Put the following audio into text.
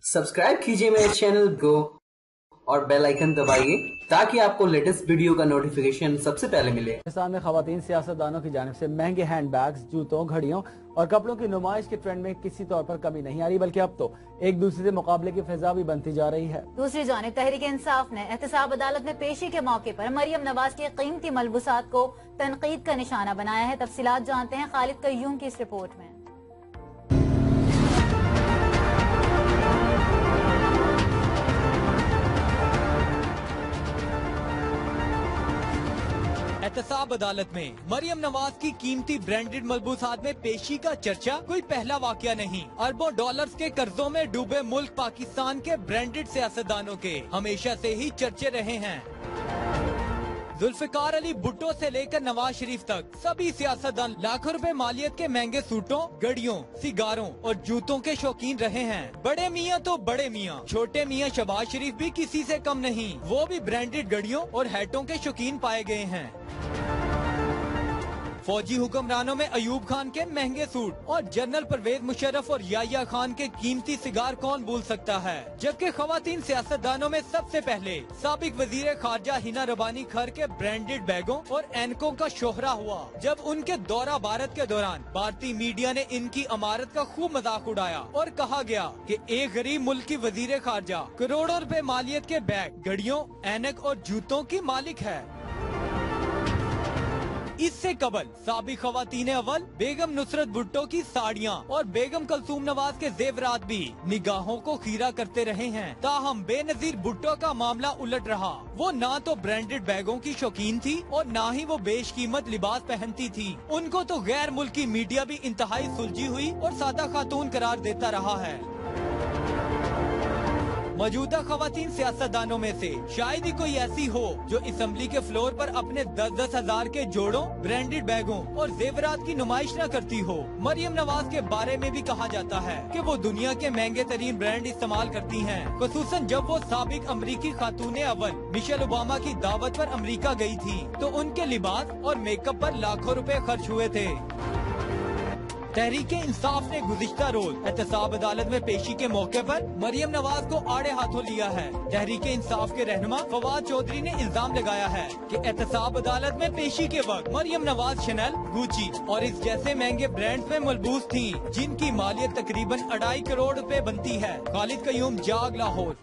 Subscribe कीजिए मेरे channel go और बेल आइकन दबाइए ताकि आपको लेटेस्ट वीडियो का नोटिफिकेशन सबसे पहले मिले। पाकिस्तान में खवातीन सियासतदानों की जानिब से महंगे हैंड बैग्स, जूतों, घड़ियों और कपड़ों की नुमाइश के ट्रेंड में किसी तौर पर कमी नहीं आ रही, बल्कि अब तो एक दूसरे से मुकाबले की फिजा भी बनती जा रही है। दूसरी जानिब तहरीक इंसाफ ने एहतसाब अदालत में पेशी के मौके पर मरियम नवाज के कीमती मलबूसात को तनकीद का निशाना बनाया है। तफसीलात जानते हैं खालिद कय्यूम की इस रिपोर्ट में। एहतसाब अदालत में मरियम नवाज की कीमती ब्रांडेड मलबूसात में पेशी का चर्चा कोई पहला वाकया नहीं। अरबों डॉलर्स के कर्जों में डूबे मुल्क पाकिस्तान के ब्रांडेड सियासतदानों के हमेशा से ही चर्चे रहे हैं। जुल्फिकार अली भुट्टो से लेकर नवाज शरीफ तक सभी सियासतदान लाखों रुपए मालियत के महंगे सूटों, घड़ियों, सिगारों और जूतों के शौकीन रहे हैं। बड़े मियाँ तो बड़े मियाँ, छोटे मियाँ शहबाज शरीफ भी किसी से कम नहीं। वो भी ब्रांडेड घड़ियों और हैटों के शौकीन पाए गए हैं। फौजी हुक्मरानों में अयूब खान के महंगे सूट और जनरल परवेज मुशर्रफ और याया खान के कीमती सिगार कौन भूल सकता है। जबकि खवातीन सियासतदानों में सबसे पहले साबिक वजीर खारजा हिना रबानी खर के ब्रांडेड बैगों और एनकों का शोहरा हुआ, जब उनके दौरा भारत के दौरान भारतीय मीडिया ने इनकी अमारत का खूब मजाक उड़ाया और कहा गया कि एक गरीब मुल्क की वजीर खारजा करोड़ों रुपए मालियत के बैग, घड़ियों, ऐनक और जूतों की मालिक है। इससे कबल साबिक खवातीन अव्वल बेगम नुसरत भुट्टो की साड़ियाँ और बेगम कलसूम नवाज के जेवरात भी निगाहों को खीरा करते रहे हैं। ताहम बेनजीर भुट्टो का मामला उलट रहा। वो ना तो ब्रांडेड बैगों की शौकीन थी और ना ही वो बेशकीमत लिबास पहनती थी। उनको तो गैर मुल्की मीडिया भी इंतहाई सुलझी हुई और सादा खातून करार देता रहा है। मौजूदा खवातीन सियासतदानों में से शायद ही कोई ऐसी हो जो असेंबली के फ्लोर पर अपने 10-10 हजार के जोड़ों, ब्रांडेड बैगों और जेवरात की नुमाइश न करती हो। मरियम नवाज के बारे में भी कहा जाता है कि वो दुनिया के महंगे तरीन ब्रांड इस्तेमाल करती हैं, खुसूसन जब वो साबिक अमरीकी खातून अव्वल मिशेल ओबामा की दावत पर अमरीका गई थी तो उनके लिबास और मेकअप पर लाखों रुपए खर्च हुए थे। तहरीके इंसाफ ने गुज़िश्ता रोज एहतसाब अदालत में पेशी के मौके पर मरियम नवाज को आड़े हाथों लिया है। तहरीके इंसाफ के रहनुमा फवाद चौधरी ने इल्जाम लगाया है कि एहतसाब अदालत में पेशी के वक्त मरियम नवाज शनेल, गुची और इस जैसे महंगे ब्रांड्स में मलबूस थीं, जिनकी मालियत तकरीबन 2.5 करोड़ रुपए बनती है। खालिद कय्यूम, जाग, लाहौर।